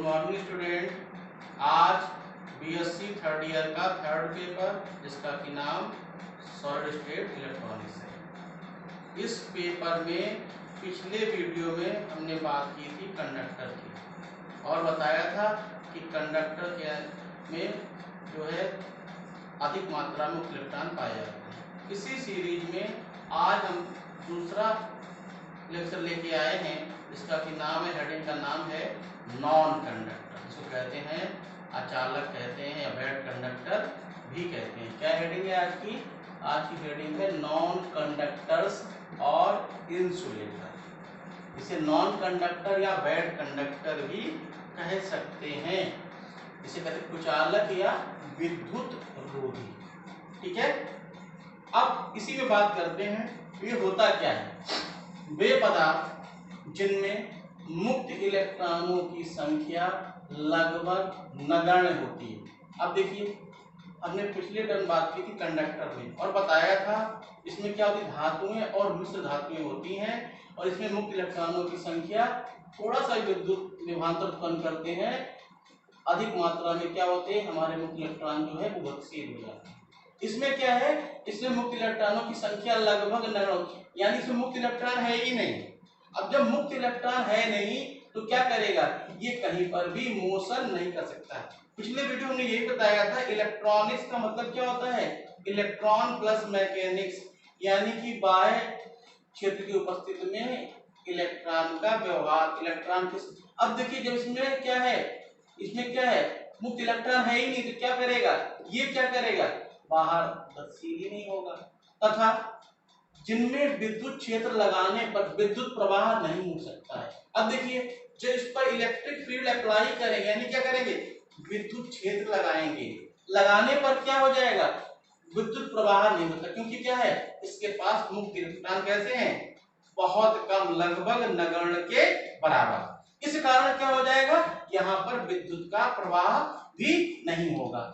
Morning student. आज BSc third year का third paper जिसका कि नाम सॉलिड स्टेट इलेक्ट्रॉनिक्स है। इस पेपर में पिछले वीडियो में हमने बात की थी कंडक्टर की और बताया था कि कंडक्टर के में जो है अधिक मात्रा में इलेक्ट्रॉन पाए जाते हैं। इसी सीरीज में आज हम दूसरा लेक्चर लेके आए हैं जिसका कि नाम है, हेडिंग का नाम है नॉन कंडक्टर, जिसको कहते हैं अचालक कहते हैं या बैड कंडक्टर भी कहते हैं। क्या हेडिंग है आज की? आज की हेडिंग है नॉन कंडक्टर्स और इंसुलेटर। इसे नॉन कंडक्टर या बैड कंडक्टर भी कह सकते हैं। इसे कहते हैं कुचालक या विद्युत रोधी। ठीक है, अब इसी में बात करते हैं ये होता क्या है। वे पदार्थ जिनमें मुक्त इलेक्ट्रॉनों की संख्या लगभग नगण्य होती है। अब देखिए, हमने पिछले टर्म बात की थी कंडक्टर में और बताया था इसमें क्या होती है, धातुएं और मिश्र धातुएं होती हैं और इसमें मुक्त इलेक्ट्रॉनों की संख्या थोड़ा सा विद्युत विभवांतर उत्पन्न करते हैं। अधिक मात्रा में क्या होते हैं, हमारे मुक्त इलेक्ट्रॉन जो है वो गतिशील हो जाते हैं। इसमें क्या है, इसमें मुक्त इलेक्ट्रॉनों की संख्या लगभग नगण्य, यानी इसमें मुक्त इलेक्ट्रॉन है ही नहीं। अब जब मुक्त इलेक्ट्रॉन है नहीं तो क्या करेगा, ये कहीं पर भी मोशन नहीं कर सकता। पिछले वीडियो में यही बताया था, इलेक्ट्रॉनिक्स का मतलब क्या होता है, इलेक्ट्रॉन प्लस मैकेनिक्स, यानी कि बाह्य क्षेत्र की उपस्थिति में इलेक्ट्रॉन का व्यवहार। इलेक्ट्रॉन किस, अब देखिए जब इसमें क्या है, इसमें क्या है, मुक्त इलेक्ट्रॉन है ही नहीं तो क्या करेगा, ये क्या करेगा, बाहर गतिशील ही नहीं होगा। तथा जिनमें विद्युत क्षेत्र लगाने पर विद्युत प्रवाह नहीं हो सकता है। अब देखिए, जो इस पर इलेक्ट्रिक फील्ड अप्लाई करेंगे, यानी क्या करेंगे, विद्युत क्षेत्र लगाएंगे, लगाने पर क्या हो जाएगा, विद्युत प्रवाह नहीं होता, क्योंकि क्या है, इसके पास मुक्त इलेक्ट्रॉन कैसे हैं, बहुत कम, लगभग नगण्य के बराबर। इस कारण क्या हो जाएगा, यहाँ पर विद्युत का प्रवाह भी नहीं होगा।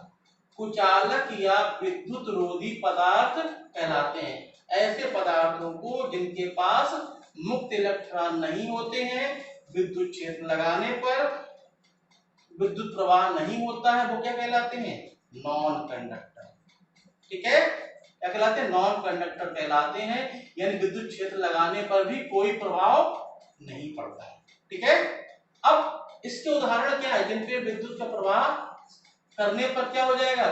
कुचालक या विद्युत रोधी पदार्थ कहलाते हैं ऐसे पदार्थों को जिनके पास मुक्त इलेक्ट्रॉन नहीं होते हैं, विद्युत क्षेत्र लगाने पर विद्युत प्रवाह नहीं होता है, वो क्या कहलाते हैं, नॉन कंडक्टर। ठीक है, क्या कहलाते हैं, नॉन कंडक्टर कहलाते हैं, यानी विद्युत क्षेत्र लगाने पर भी कोई प्रभाव नहीं पड़ता है। ठीक है, अब इसके उदाहरण क्या है, जिन पे विद्युत का प्रवाह करने पर क्या हो जाएगा,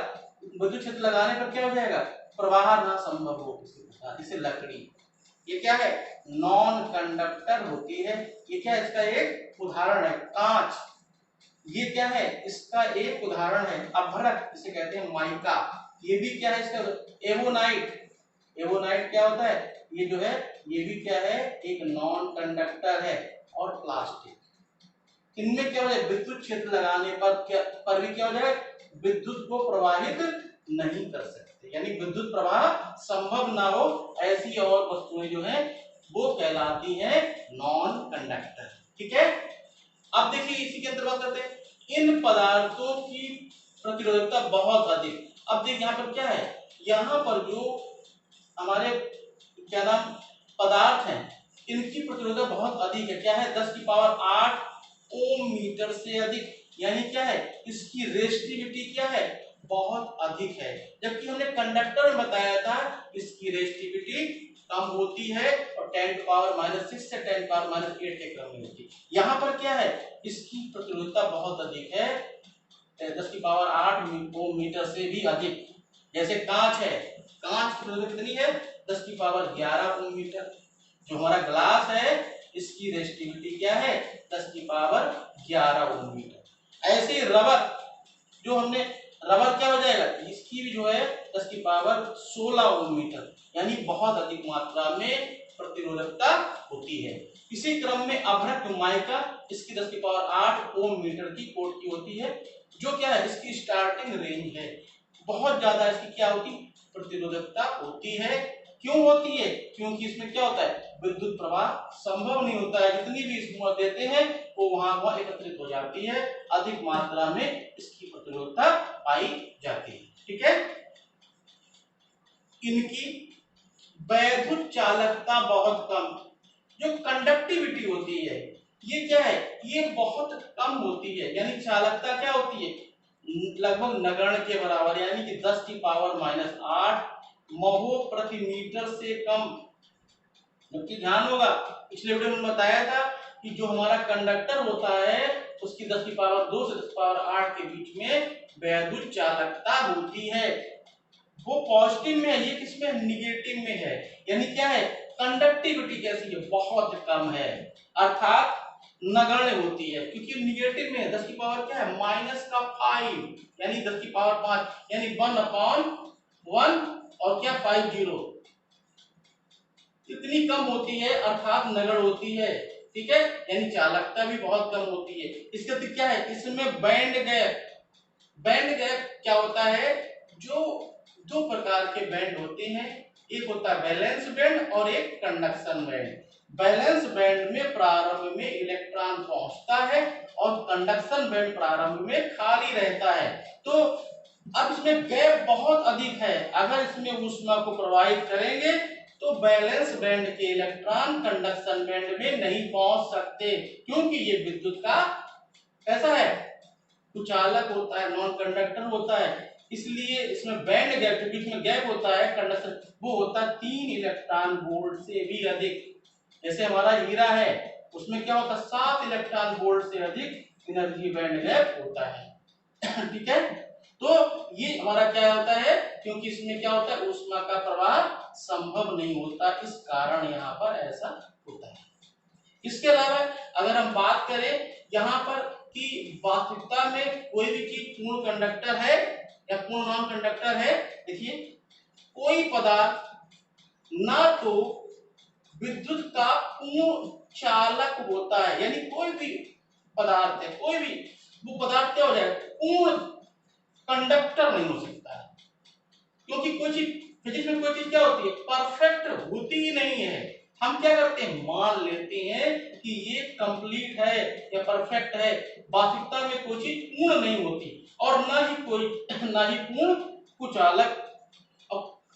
विद्युत क्षेत्र लगाने पर क्या हो जाएगा, प्रवाह ना संभव हो। इसे लकड़ी, ये क्या है, नॉन कंडक्टर होती है। ये क्या है, इसका एक उदाहरण है कांच, ये क्या है, इसका एक उदाहरण है अभ्रक, इसे कहते हैं माइका। ये भी क्या है, इसका एवोनाइट। एवोनाइट क्या होता है, ये जो है ये भी क्या है, एक नॉन कंडक्टर है। और प्लास्टिक, इनमें क्या हो जाए, विद्युत क्षेत्र लगाने पर भी क्या हो जाए, विद्युत को प्रवाहित नहीं कर सकते, यानी विद्युत प्रवाह संभव ना हो, ऐसी और वस्तुएं जो हैं वो कहलाती हैं नॉन कंडक्टर। ठीक है, अब देखिए इसी के अंतर्गत करते हैं, इन पदार्थों की प्रतिरोधकता बहुत अधिक। अब देखिए यहाँ पर क्या है, यहाँ पर जो हमारे क्या नाम पदार्थ हैं, इनकी प्रतिरोधकता बहुत अधिक है। क्या है, 10 की पावर 8 ओम मीटर से अधिक, यानी क्या है, इसकी रेजिस्टिविटी क्या है, बहुत अधिक है। जबकि हमने कंडक्टर में बताया था इसकी रेजिस्टिविटी कम होती है और 10⁻⁻6 से 10⁻⁸ के क्रम में होती है। यहाँ पर क्या है, इसकी प्रतिरोधकता बहुत अधिक है, 10 की पावर 8 ओम मीटर से भी अधिक। जैसे कांच है, कांच की प्रतिरोधकता कितनी है, 10 की पावर 11 ओम मीटर। जो हमारा ग्लास है इसकी रेजिस्टिविटी क्या है, 10 की पावर 11 ओम मीटर। ऐसे रबर, जो हमने रबर क्या हो जाएगा, इसकी भी जो है 10 की पावर 16 ओम मीटर, यानी बहुत अधिक मात्रा में प्रतिरोधकता होती है। इसी क्रम में अभ्रक माइका, इसकी 10 की पावर 8 ओम मीटर की कोट की होती है, जो क्या है, इसकी स्टार्टिंग रेंज है, बहुत ज्यादा इसकी क्या होती, प्रतिरोधकता होती है। क्यों होती है, क्योंकि इसमें क्या होता है, विद्युत प्रवाह संभव नहीं होता है, जितनी भी इसमें देते हैं वो वहां एकत्रित हो जाती है, अधिक मात्रा में इसकी प्रतिरोधकता पाई जाती है। ठीक है, इनकी वैद्युत चालकता बहुत कम, जो कंडक्टिविटी होती है, ये क्या है, ये बहुत कम होती है, यानी चालकता क्या होती है, लगभग नगण्य के बराबर, यानी कि 10 की पावर -8 महो प्रति मीटर से कम। जबकि ध्यान होगा पिछले वीडियो में बताया था कि जो हमारा कंडक्टर होता है उसकी 10 की पावर 2 से 10 की पावर 8 के बीच में वैद्युत चालकता होती है, वो पॉजिटिव में है, ये किसमें निगेटिव में है। यानी क्या है, कंडक्टिविटी कैसी है, बहुत कम है, अर्थात नगण्य होती है, क्योंकि निगेटिव में है। 10 की पावर क्या है, -5, यानी 10 की पावर 5, यानी 1/1 और क्या 50, इतनी कम होती है, अर्थात नगण्य होती है। ठीक है, यानी चालकता भी बहुत कम होती है। इसका तो क्या है, इसमें बैंड गैप, बैंड गैप क्या होता है, जो दो प्रकार के बैंड होते हैं, एक होता है बैलेंस बैंड और एक कंडक्शन बैंड। बैलेंस बैंड में प्रारंभ में इलेक्ट्रॉन पहुंचता है और कंडक्शन बैंड प्रारंभ में खाली रहता है। तो अब इसमें गैप बहुत अधिक है, अगर इसमें ऊष्मा को प्रवाहित करेंगे तो बैलेंस बैंड के इलेक्ट्रॉन कंडक्शन बैंड में नहीं पहुंच सकते, क्योंकि ये विद्युत का कैसा है, कुचालक होता है, नॉन कंडक्टर होता है। इसलिए इसमें बैंड गैप, जो बीच में गैप होता है कंडक्शन, वो होता है 3 इलेक्ट्रॉन वोल्ट से भी अधिक। जैसे हमारा हीरा है, उसमें क्या होता है, 7 इलेक्ट्रॉन वोल्ट से अधिक एनर्जी बैंड गैप होता है। ठीक है, तो ये हमारा क्या होता है, क्योंकि इसमें क्या होता है, ऊष्मा का प्रवाह संभव नहीं होता, इस कारण यहाँ पर ऐसा होता है। इसके अलावा अगर हम बात करें यहाँ पर कि वास्तविकता में कोई भी चीज पूर्ण कंडक्टर है या पूर्ण नॉन कंडक्टर है, देखिए कोई पदार्थ ना तो विद्युत का पूर्ण चालक होता है, यानी कोई भी पदार्थ है, कोई भी वो पदार्थ क्या हो जाए, पूर्ण कंडक्टर नहीं हो सकता है, क्योंकि कोई चीज फिजिक्स में कोई चीज क्या होती है, परफेक्ट होती ही नहीं है। हम क्या करते हैं, मान लेते हैं कि ये कंप्लीट है या परफेक्ट है, वास्तविकता में कोई चीज पूर्ण नहीं होती, और ना ही पूर्ण कुचालक।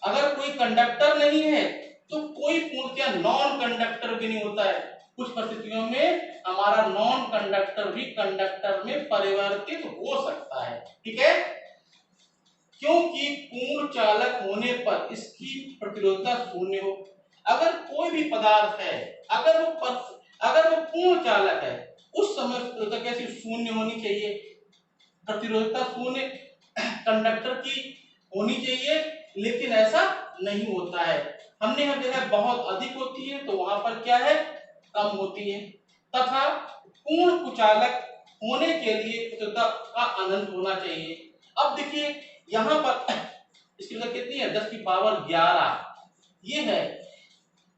अगर कोई कंडक्टर नहीं है तो कोई पूर्ण क्या नॉन कंडक्टर भी नहीं होता है। कुछ परिस्थितियों में हमारा नॉन कंडक्टर भी कंडक्टर में परिवर्तित हो सकता है। ठीक है, क्योंकि पूर्ण चालक होने पर इसकी प्रतिरोधकता शून्य हो। अगर कोई भी पदार्थ है, अगर वो पूर्ण चालक है, उस समय प्रतिरोधकता कैसी शून्य होनी चाहिए, प्रतिरोधकता शून्य कंडक्टर की होनी चाहिए, लेकिन ऐसा नहीं होता है। हमने हर जगह बहुत अधिक होती है तो वहां पर क्या है, कम होती है। तथा पूर्ण कुचालक होने के लिए प्रतिरोधकता का अनंत होना चाहिए। अब देखिए यहाँ पर इसकी वजह कितनी है, 10 की पावर 11, ये है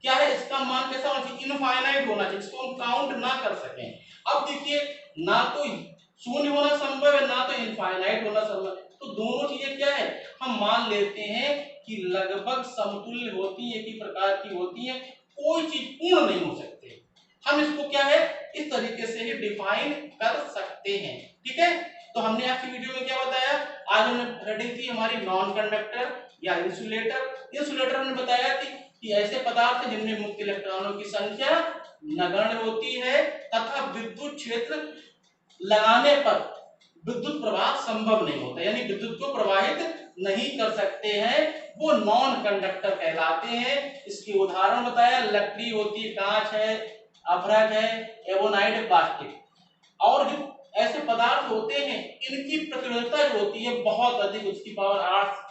क्या है, इसका मान कैसा होना चाहिए, इनफाइनाइट होना चाहिए, इसको हम काउंट ना कर सकें। अब देखिए ना तो शून्य होना संभव है, ना तो इनफाइनाइट होना संभव है, तो दोनों चीजें क्या है, हम मान लेते हैं कि लगभग समतुल्य होती है, एक ही प्रकार की होती है, कोई चीज पूर्ण नहीं हो सकती। हम इसको क्या है, इस तरीके से ही डिफाइन कर सकते हैं। ठीक है, तो हमने आज की वीडियो में क्या बताया, आज हमने हेडिंग थी हमारी नॉन कंडक्टर या इंसुलेटर। इंसुलेटर हमने बताया थी कि ऐसे पदार्थ जिनमें मुक्त इलेक्ट्रॉनों की संख्या नगण्य होती है तथा विद्युत क्षेत्र लगाने पर विद्युत प्रवाह संभव नहीं होता, यानी विद्युत को प्रवाहित नहीं कर सकते हैं, वो नॉन कंडक्टर कहलाते हैं। इसके उदाहरण बताया, लकड़ी होती है, कांच है, अभ्रक है, एवोनाइट, प्लास्टिक, और जो ऐसे पदार्थ होते हैं इनकी प्रतिरोधकता जो होती है बहुत अधिक, उसकी पावर 8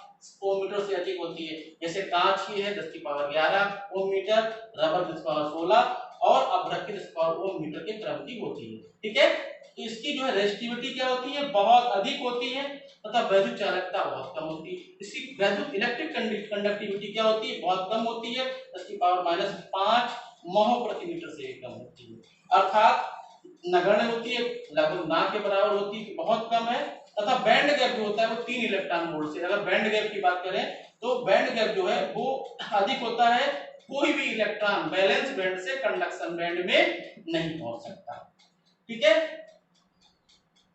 ओम मीटर से अधिक होती है। जैसे कांच की है 10 की पावर 11 ओम मीटर, रबर 10 की पावर 16 और अभ्रक की 10 की पावर ओम मीटर के क्रम की होती है। ठीक है, तो इसकी जो है रेजिस्टिविटी क्या होती है, बहुत अधिक होती है तथा वैद्युत चालकता बहुत कम होती है। इसकी वैद्युत इलेक्ट्रिक कंडक्टिविटी क्या होती है, बहुत कम होती है, 10 की पावर -5 महो प्रति मीटर से कम होती है, अर्थात नगण्य होती है, लगभग ना के बराबर होती है, बहुत कम है। तथा बैंड गैप जो होता है वो 3 इलेक्ट्रॉन वोल्ट से, अगर बैंड गैप की बात करें तो बैंड गैप जो है वो अधिक होता है, कोई भी इलेक्ट्रॉन बैलेंस बैंड से कंडक्शन बैंड में नहीं पहुंच सकता। ठीक है,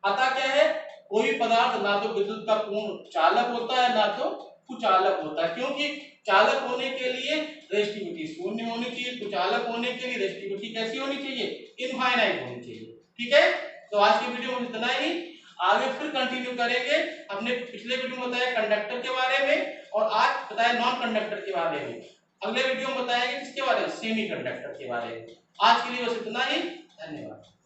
अतः क्या है, कोई पदार्थ ना तो विद्युत का पूर्ण चालक होता है ना तो कुचालक होता है, क्योंकि चालक होने के लिए रेजिस्टिविटी शून्य होनी चाहिए, कुचालक होने के लिए रेजिस्टिविटी कैसी होनी चाहिए, इनफाइनाइट होनी चाहिए। ठीक है, तो आज की वीडियो में इतना ही, आगे फिर कंटिन्यू करेंगे। हमने पिछले वीडियो में बताया कंडक्टर के बारे में और आज बताया नॉन कंडक्टर के बारे में। अगले वीडियो में बताएंगे किसके बारे में, सेमी कंडक्टर के बारे में। आज के लिए बस इतना ही, धन्यवाद।